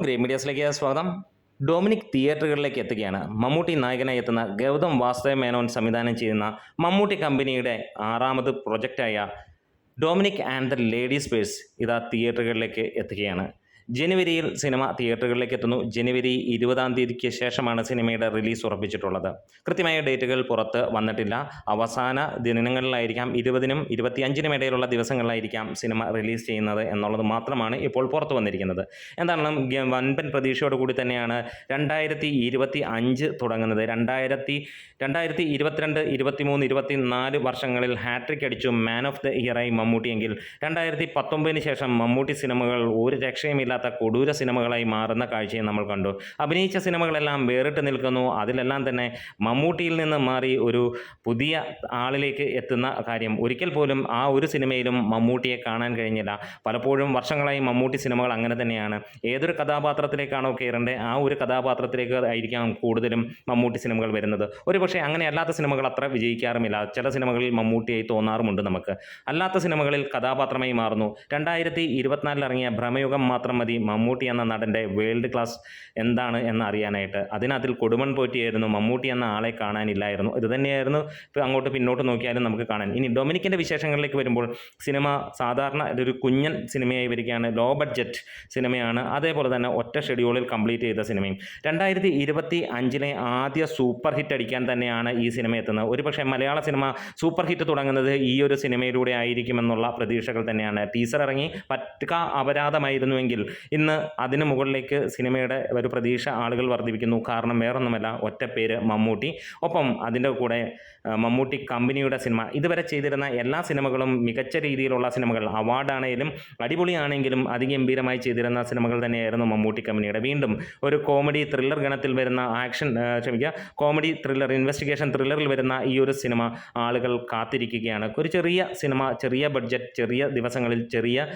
Great മീഡിയാസിലേക്ക് സ്വാഗതം. Dominic തിയേറ്ററുകളിലേക്ക് എത്തുകയാണ്. മമ്മൂട്ടി നായകനായി എത്തുന്ന ഗൗതം വാസുദേവ് മേനോൻ സംവിധാനം ചെയ്യുന്ന മമ്മൂട്ടി കമ്പനിയുടെ 6ാമത് പ്രൊജക്റ്റായ Dominic and the ladies purse ഇതാ തിയേറ്ററുകളിലേക്ക് എത്തുകയാണ്. ജനുവരിയിൽ സിനിമ തിയേറ്ററുകളിലേക്ക് എത്തുന്നു. ജനുവരി 20-ാം തീയതിക്ക് ശേഷമാണ് സിനിമയുടെ റിലീസ് ഉറപ്പിച്ചിട്ടുള്ളത്. കൃത്യമായ ഡേറ്റുകൾ പുറത്ത് വന്നിട്ടില്ല. അവസാന ദിനങ്ങളിലായിരിക്കാം, 20-നും 25-നും ഇടയിലുള്ള ദിവസങ്ങളിലായിരിക്കാം സിനിമ റിലീസ് ചെയ്യുന്നത് എന്നുള്ളത് മാത്രമാണ് ഇപ്പോൾ പുറത്തു വന്നിരിക്കുന്നത്. എന്താണെങ്കിലും വൻപൻ പ്രതീക്ഷയോട് കൂടി തന്നെയാണ് 2025 തുടങ്ങുന്നത്. 2022, 23, 24 വർഷങ്ങളിൽ ഹാട്രിക് അടിച്ചു മാൻ ഓഫ് ദ ഇയറായി മമ്മൂട്ടിയെങ്കിൽ 2019-ന് ശേഷം മമ്മൂട്ടി സിനിമകൾ ഒരു രക്ഷയുമില്ലാത്ത കൊടൂര സിനിമകളായി മാറുന്ന കാഴ്ചയും നമ്മൾ കണ്ടു. അഭിനയിച്ച സിനിമകളെല്ലാം വേറിട്ട് നിൽക്കുന്നു. അതിലെല്ലാം തന്നെ മമ്മൂട്ടിയിൽ നിന്ന് മാറി ഒരു പുതിയ ആളിലേക്ക് എത്തുന്ന കാര്യം ഒരിക്കൽ പോലും ആ ഒരു സിനിമയിലും മമ്മൂട്ടിയെ കാണാൻ കഴിഞ്ഞില്ല. പലപ്പോഴും വർഷങ്ങളായി മമ്മൂട്ടി സിനിമകൾ അങ്ങനെ തന്നെയാണ്. ഏതൊരു കഥാപാത്രത്തിലേക്കാണോ കയറേണ്ടത് ആ ഒരു കഥാപാത്രത്തിലേക്ക് ആയിരിക്കാം കൂടുതലും മമ്മൂട്ടി സിനിമകൾ വരുന്നത്. ഒരുപക്ഷെ അങ്ങനെ അല്ലാത്ത സിനിമകൾ അത്ര വിജയിക്കാറുമില്ല. ചില സിനിമകളിൽ മമ്മൂട്ടിയായി തോന്നാറുമുണ്ട് നമുക്ക്. അല്ലാത്ത സിനിമകളിൽ കഥാപാത്രമായി മാറുന്നു. 2024 ഇറങ്ങിയ ഭ്രമയുഗം മാത്രം മതി മമ്മൂട്ടി എന്ന നടൻ്റെ വേൾഡ് ക്ലാസ് എന്താണ് എന്ന് അറിയാനായിട്ട്. അതിനകത്തിൽ കൊടുമൺ പോറ്റിയായിരുന്നു. മമ്മൂട്ടി എന്ന ആളെ കാണാനില്ലായിരുന്നു. ഇത് തന്നെയായിരുന്നു അങ്ങോട്ട് പിന്നോട്ട് നോക്കിയാലും നമുക്ക് കാണാൻ. ഇനി ഡൊമിനിക്കിൻ്റെ വിശേഷങ്ങളിലേക്ക് വരുമ്പോൾ സിനിമ സാധാരണ ഒരു കുഞ്ഞൻ സിനിമയായി വരികയാണ്. ലോ ബഡ്ജറ്റ് സിനിമയാണ്. അതേപോലെ തന്നെ ഒറ്റ ഷെഡ്യൂളിൽ കംപ്ലീറ്റ് ചെയ്ത സിനിമയും. 2025-ലെ ആദ്യ സൂപ്പർ ഹിറ്റ് അടിക്കാൻ തന്നെയാണ് ഈ സിനിമ എത്തുന്നത്. ഒരുപക്ഷെ മലയാള സിനിമ സൂപ്പർ ഹിറ്റ് തുടങ്ങുന്നത് ഈ ഒരു സിനിമയിലൂടെ ആയിരിക്കുമെന്നുള്ള പ്രതീക്ഷകൾ തന്നെയാണ്. ടീസർ ഇറങ്ങി പറ്റുക അപരാധമായിരുന്നുവെങ്കിൽ ഇന്ന് അതിന് മുകളിലേക്ക് സിനിമയുടെ ഒരു പ്രതീക്ഷ ആളുകൾ വർദ്ധിപ്പിക്കുന്നു. കാരണം വേറൊന്നുമല്ല, ഒറ്റ പേര് മമ്മൂട്ടി. ഒപ്പം അതിൻ്റെ കൂടെ മമ്മൂട്ടി കമ്പനിയുടെ സിനിമ. ഇതുവരെ ചെയ്തിരുന്ന എല്ലാ സിനിമകളും മികച്ച രീതിയിലുള്ള സിനിമകൾ, അവാർഡാണെങ്കിലും അടിപൊളിയാണെങ്കിലും അതിഗംഭീരമായി ചെയ്തിരുന്ന സിനിമകൾ തന്നെയായിരുന്നു മമ്മൂട്ടി കമ്പനിയുടെ. വീണ്ടും ഒരു കോമഡി ത്രില്ലർ ഗണത്തിൽ വരുന്ന കോമഡി ത്രില്ലർ, ഇൻവെസ്റ്റിഗേഷൻ ത്രില്ലറിൽ വരുന്ന ഈ ഒരു സിനിമ ആളുകൾ കാത്തിരിക്കുകയാണ്. ഒരു ചെറിയ സിനിമ, ചെറിയ ബഡ്ജറ്റ്, ചെറിയ ദിവസങ്ങളിൽ ചെറിയ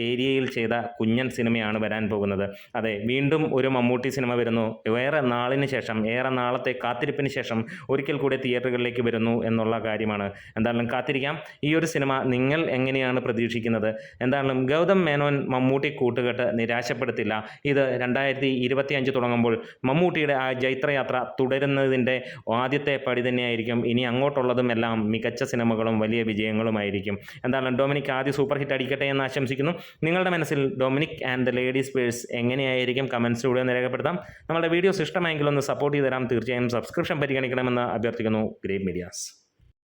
ഏരിയയിൽ ചെയ്ത കുഞ്ഞൻ സിനിമയാണ് വരാൻ പോകുന്നത്. അതെ, വീണ്ടും ഒരു മമ്മൂട്ടി സിനിമ വരുന്നു. ഏറെ നാളത്തെ കാത്തിരിപ്പിന് ശേഷം ഒരിക്കൽ കൂടെ തിയേറ്ററുകളിലേക്ക് വരുന്നു എന്നുള്ള കാര്യമാണ്. എന്തായാലും കാത്തിരിക്കാം. ഈ ഒരു സിനിമ നിങ്ങൾ എങ്ങനെയാണ് പ്രതീക്ഷിക്കുന്നത്? എന്തായാലും ഗൗതം മേനോൻ മമ്മൂട്ടി കൂട്ടുകെട്ട് നിരാശപ്പെടുത്തില്ല. ഇത് 2025 തുടങ്ങുമ്പോൾ മമ്മൂട്ടിയുടെ ആ ജൈത്രയാത്ര തുടരുന്നതിൻ്റെ ആദ്യത്തെ പടി തന്നെയായിരിക്കും. ഇനി അങ്ങോട്ടുള്ളതും എല്ലാം മികച്ച സിനിമകളും വലിയ വിജയങ്ങളുമായിരിക്കും. എന്തായാലും ഡൊമിനിക് ആദ്യ സൂപ്പർ ഹിറ്റ് അടിക്കട്ടെ എന്ന് ആശംസിക്കുന്നു. നിങ്ങളുടെ മനസ്സിൽ Dominic and the ladies purse എങ്ങനെയായിരിക്കും? കമൻസിലൂടെ ഒന്ന് രേഖപ്പെടുത്താം. നമ്മുടെ വീഡിയോസ് ഇഷ്ടമായെങ്കിൽ ഒന്ന് സപ്പോർട്ട് ചെയ്ത് തരാം. തീർച്ചയായും സബ്സ്ക്രിപ്ഷൻ പരിഗണിക്കണമെന്ന് അഭ്യർത്ഥിക്കുന്നു. Great medias.